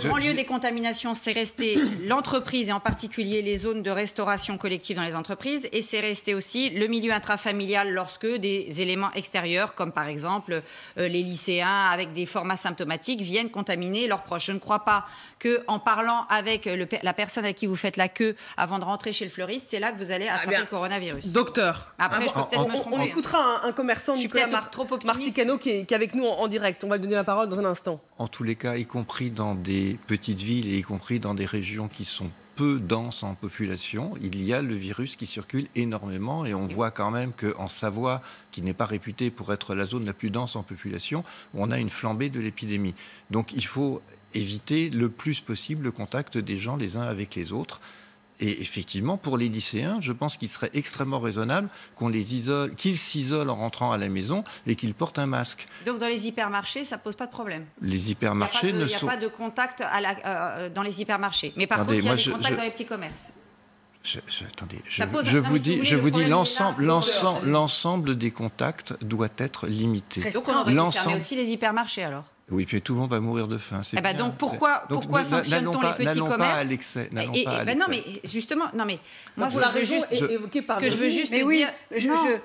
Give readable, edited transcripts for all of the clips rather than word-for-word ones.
Le grand lieu des contaminations, c'est resté l'entreprise et en particulier les zones de restauration collective dans les entreprises, et c'est resté aussi le milieu intrafamilial lorsque des éléments extérieurs, comme par exemple les lycéens avec des formes asymptomatiques, viennent contaminer leurs proches. Je ne crois pas qu'en parlant avec la personne à qui vous faites la queue avant de rentrer chez le fleuriste, c'est là que vous allez attraper le coronavirus. Docteur, après, je peux peut-être me tromper. On écoutera un commerçant, Nicolas Marsicano, qui est avec nous en direct. On va lui donner la parole dans un instant. En tous les cas, y compris dans des petites villes et y compris dans des régions qui sont peu denses en population, il y a le virus qui circule énormément et on voit quand même qu'en Savoie, qui n'est pas réputée pour être la zone la plus dense en population, on a une flambée de l'épidémie. Donc il faut éviter le plus possible le contact des gens les uns avec les autres. Et effectivement, pour les lycéens, je pense qu'il serait extrêmement raisonnable qu'ils s'isolent en rentrant à la maison et qu'ils portent un masque. Donc dans les hypermarchés, ça ne pose pas de problème. Les hypermarchés Il n'y a pas de contact dans les hypermarchés. Mais par contre, il y a des contacts dans les petits commerces. Attendez, je vous dis l'ensemble des contacts doit être limité. Donc on aurait fermé aussi les hypermarchés alors. Oui, puis tout le monde va mourir de faim. Donc pourquoi sanctionne-t-on les petits commerces? N'allons pas à l'excès. Non, mais justement, moi, pour la région évoquée par ce que je veux juste dire,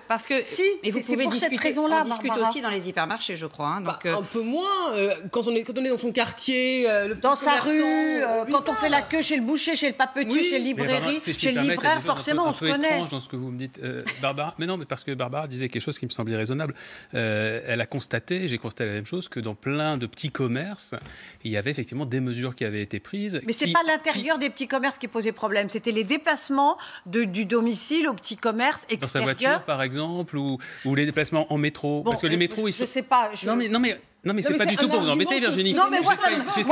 parce que mais vous pouvez discuter. On discute aussi dans les hypermarchés, je crois. Un peu moins quand on est dans son quartier, dans sa rue, quand on fait la queue chez le boucher, chez le papetier, chez le librairie, chez le libraire, forcément, on se connaît. C'est étrange dans ce que vous me dites, Barbara. Mais non, mais parce que Barbara disait quelque chose qui me semblait raisonnable. Elle a constaté, j'ai constaté la même chose, que dans plein de petits commerces, il y avait effectivement des mesures qui avaient été prises. Mais c'est pas l'intérieur des petits commerces qui posait problème, c'était les déplacements du domicile au petit commerce extérieur. Dans sa voiture, par exemple, ou les déplacements en métro. Bon, parce que les métros, ils sont... Je sais pas. Non, mais c'est pas du tout pour vous embêter, Virginie. Non, mais moi,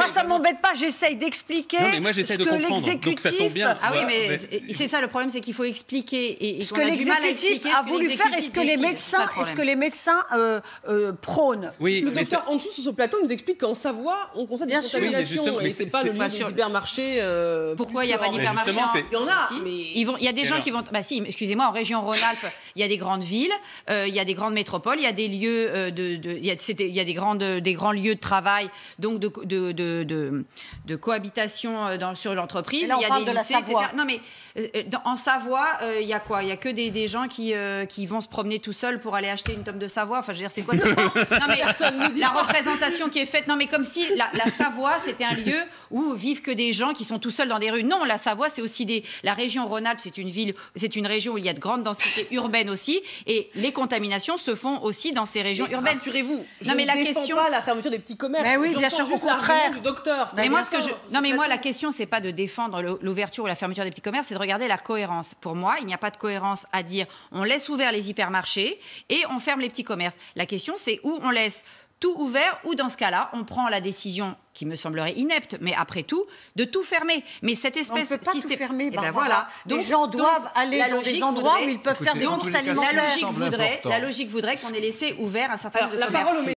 ça m'embête pas. J'essaye d'expliquer ce que l'exécutif... Ah oui, mais c'est ça le problème, c'est qu'il faut expliquer. Et ce que l'exécutif a voulu faire et ce que les médecins prônent. Oui, le docteur en dessous sur ce plateau nous explique qu'en Savoie, on constate des contaminations et c'est pas le milieu des hypermarchés. Pourquoi il n'y a pas d'hypermarché? Il y en a, mais... Il y a des gens qui vont... Bah si, excusez-moi, en région Rhône-Alpes, il y a des grandes villes, il y a des grandes métropoles, il y a des lieux il y a des grands lieux de travail, donc de cohabitation sur l'entreprise. Il y a des lycées, etc. Non, mais en Savoie, il y a quoi? Il y a que des gens qui vont se promener tout seuls pour aller acheter une tome de Savoie. Enfin, je veux dire, c'est quoi ça? Non, mais la représentation qui est faite, non, mais comme si la Savoie, c'était un lieu où vivent que des gens qui sont tout seuls dans des rues. Non, la Savoie, c'est aussi la région Rhône-Alpes, c'est une région où il y a de grandes densités urbaines aussi, et les contaminations se font aussi dans ces régions urbaines. Rassurez-vous, je ne défends pas la fermeture des petits commerces. Mais oui, bien sûr, au contraire. Du docteur. Mais moi, la question, c'est pas de défendre l'ouverture ou la fermeture des petits commerces, c'est de regarder la cohérence. Pour moi, il n'y a pas de cohérence à dire on laisse ouvert les hypermarchés et on ferme les petits commerces. La question, c'est où on laisse tout ouvert, ou dans ce cas-là, on prend la décision qui me semblerait inepte, mais après tout, de tout fermer. Mais cette espèce... On ne peut pas tout fermer, ben voilà. Les gens doivent aller dans des endroits où ils peuvent faire des courses alimentaires. La logique voudrait qu'on ait laissé ouvert un certain nombre de commerces.